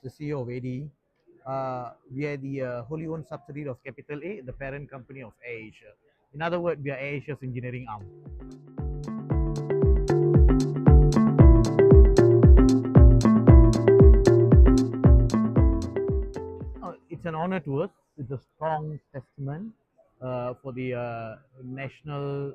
the CEO of ADE. We are the wholly owned subsidiary of Capital A, the parent company of AirAsia. In other words, we are AirAsia's engineering arm. It's an honor to us. It's a strong testament for the national,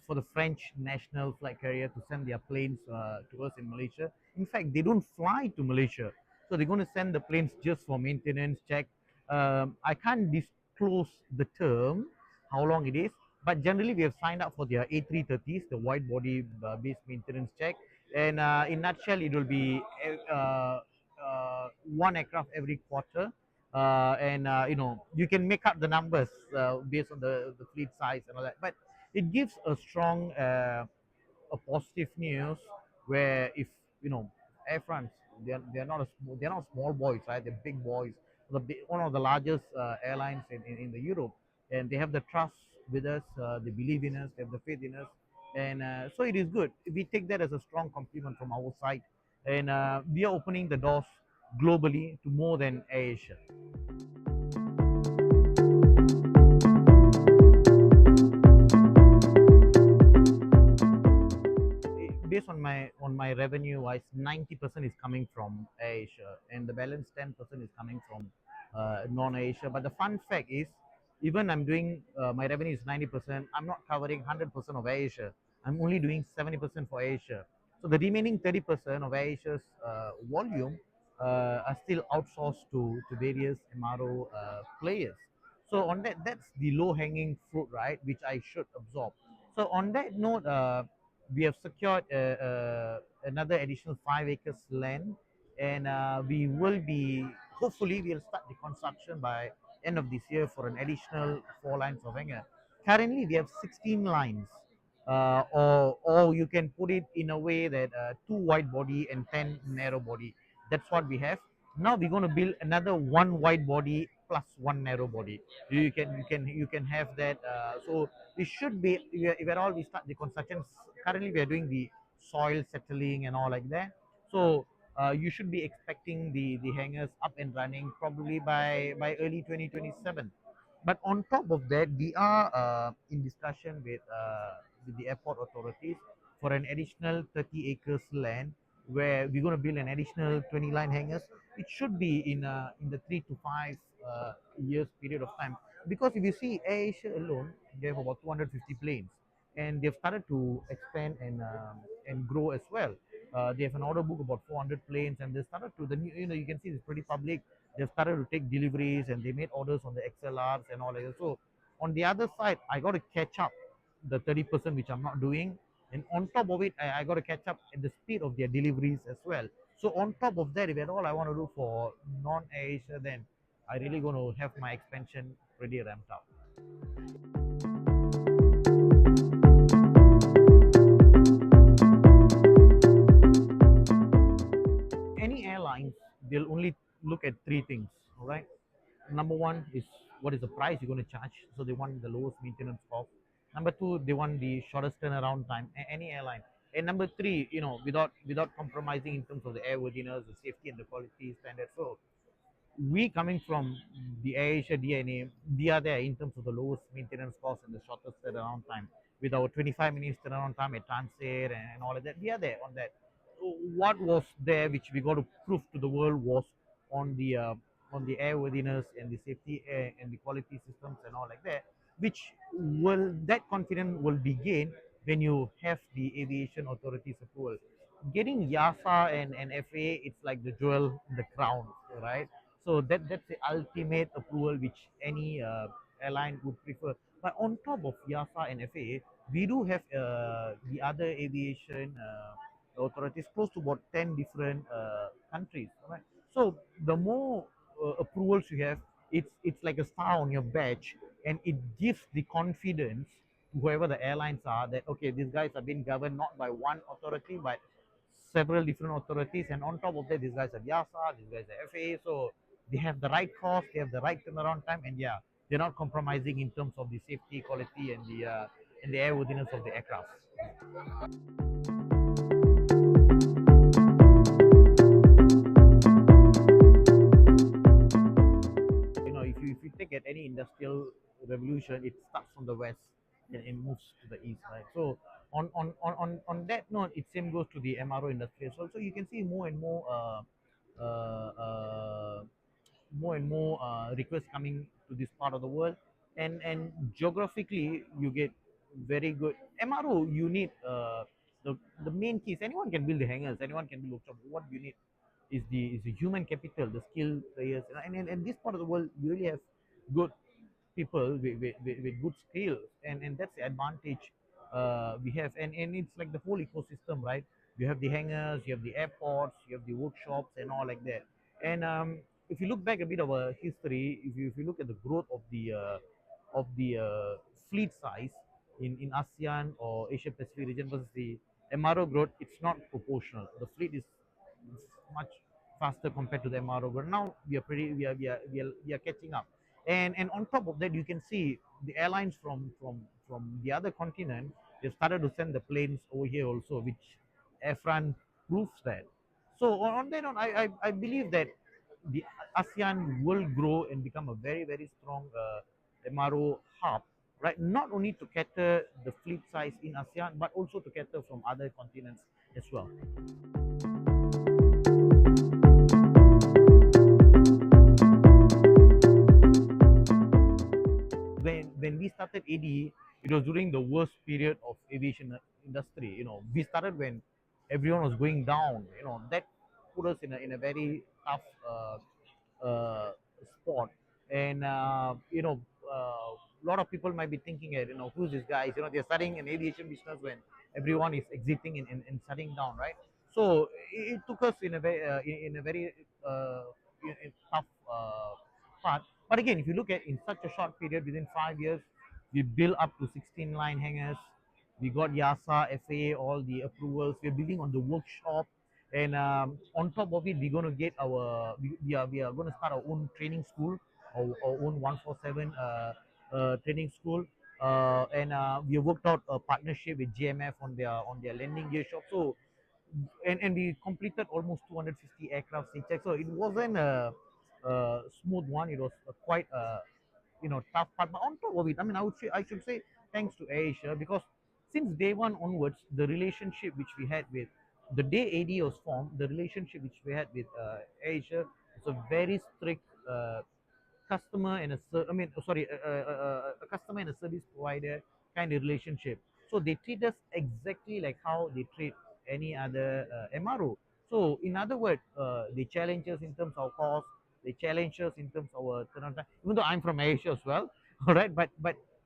for the French national flight carrier to send their planes to us in Malaysia. In fact, they don't fly to Malaysia, so they're going to send the planes just for maintenance check. I can't disclose the term, how long it is, but generally we have signed up for their A330s, the wide body based maintenance check. And in nutshell, it will be one aircraft every quarter, and you can make up the numbers based on the fleet size and all that, but it gives a strong a positive news where if Air France, they're not small boys, right? They're big boys, one of the largest airlines in the Europe, and they have the trust with us, they believe in us, they have the faith in us, and so it is good. We take that as a strong compliment from our side, and we are opening the doors globally to more than Asia. Based on my revenue wise, 90% is coming from Asia, and the balance 10% is coming from non-Asia. But the fun fact is, even I'm doing my revenue is 90%. I'm not covering 100% of Asia. I'm only doing 70% for Asia. So the remaining 30% of Asia's volume are still outsourced to various MRO players. So on that, that's the low-hanging fruit, right? Which I should absorb. So on that note, we have secured another additional 5 acres land, and we will be, hopefully we'll start the construction by end of this year for an additional 4 lines of hangar. Currently we have 16 lines, or you can put it in a way that 2 wide body and 10 narrow body. That's what we have. Now we're going to build another 1 wide body plus 1 narrow body. You can have that. So we should be, if at all we start the construction, currently we are doing the soil settling and all like that. So you should be expecting the hangars up and running probably by early 2027. But on top of that, we are in discussion with the airport authorities for an additional 30 acres land where we're going to build an additional 20 line hangars. It should be in the 3 to 5 years period of time, because if you see AirAsia alone, they have about 250 planes, and they've started to expand and grow as well. They have an order book about 400 planes, and they started to you can see it's pretty public. They've started to take deliveries, and they made orders on the XLRs and all that. So on the other side, I got to catch up the 30% which I'm not doing, and on top of it, I got to catch up at the speed of their deliveries as well. So on top of that, if at all I want to do for non-Asia, then I really going to have my expansion pretty ramped up. Any airlines, they'll only look at 3 things, all right? Number one is, what is the price you're going to charge? So they want the lowest maintenance cost. Number two, they want the shortest turnaround time. Any airline. And number three, without compromising in terms of the airworthiness, the safety, and the quality standards. So we, coming from the AirAsia DNA, we are there in terms of the lowest maintenance cost and the shortest turnaround time. With our 25 minutes turnaround time at transit and all of that, we are there on that. So what was there, which we got to prove to the world, was on the airworthiness and the safety and the quality systems and all like that, which will, that confidence will be gained when you have the aviation authorities approval. Getting EASA and FAA, it's like the jewel in the crown, right? So that's the ultimate approval which any airline would prefer. But on top of EASA and FAA, we do have the other aviation authorities, close to about 10 different countries. Right? So the more approvals you have, it's like a star on your badge, and it gives the confidence to whoever the airlines are that, okay, these guys are being governed not by one authority but several different authorities, and on top of that, these guys are EASA, these guys are FAA, so they have the right cost, they have the right turnaround time, and yeah, they're not compromising in terms of the safety, quality, and the airworthiness of the aircraft. look at any industrial revolution, it starts from the west and it moves to the east, right? So on that note, it same goes to the MRO industry as well. So you can see uh, uh, more and more requests coming to this part of the world, and geographically you get very good MRO. You need the main keys. Anyone can build the hangars, anyone can build workshop. What you need is the human capital, the skilled players, and this part of the world you really have good people with good skills, and that's the advantage we have, and it's like the whole ecosystem, right? You have the hangars, you have the airports, you have the workshops and all like that. And if you look back a bit of a history, if you look at the growth of the fleet size in ASEAN or Asia Pacific region versus the MRO growth, it's not proportional. The fleet is much faster compared to the MRO growth. Now we are pretty we are catching up, and on top of that, you can see the airlines from the other continent. They've started to send the planes over here also, which Air France proves that. So on that note, I believe that the ASEAN will grow and become a very very strong MRO hub, right? Not only to cater the fleet size in ASEAN, but also to cater from other continents as well. When we started ADE, it was during the worst period of aviation industry. We started when everyone was going down. That put us in a very tough spot. And a lot of people might be thinking, who's this guys? They're studying an aviation business when everyone is exiting and shutting down, right? So it took us in a very tough part. But again, if you look at in such a short period, within 5 years, we built up to 16 line hangars. We got EASA, FAA, all the approvals. We're building on the workshop, and on top of it, we're going to get we are going to start our own training school, our own 147 training school, and we have worked out a partnership with GMF on their landing gear shop. So and we completed almost 250 aircraft C check. So it wasn't a smooth one. It was quite tough part. But on top of it, I mean, I should say thanks to Asia, because since day one onwards, the relationship which we had with the day AD was formed, the relationship which we had with Asia was a very strict customer and I mean, sorry, a customer and a service provider kind of relationship. So they treat us exactly like how they treat any other MRO. So in other words, they challenge us in terms of cost, they challenge us in terms of our turnaround time. Even though I'm from Asia as well, all right, but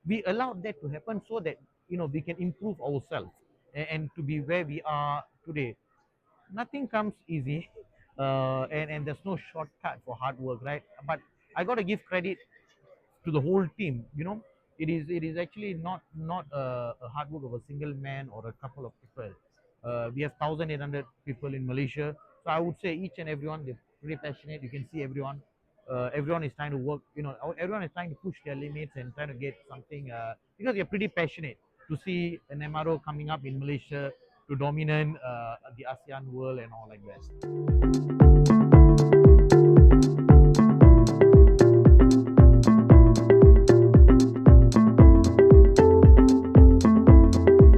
we allowed that to happen so that we can improve ourselves and to be where we are today. Nothing comes easy, and there's no shortcut for hard work, right? But I got to give credit to the whole team. It is actually not a hard work of a single man or a couple of people. We have 1,800 people in Malaysia, so I would say each and everyone, they're pretty passionate. You can see everyone. Everyone is trying to work. Everyone is trying to push their limits and trying to get something, because they're pretty passionate to see an MRO coming up in Malaysia to dominate the ASEAN world and all like that.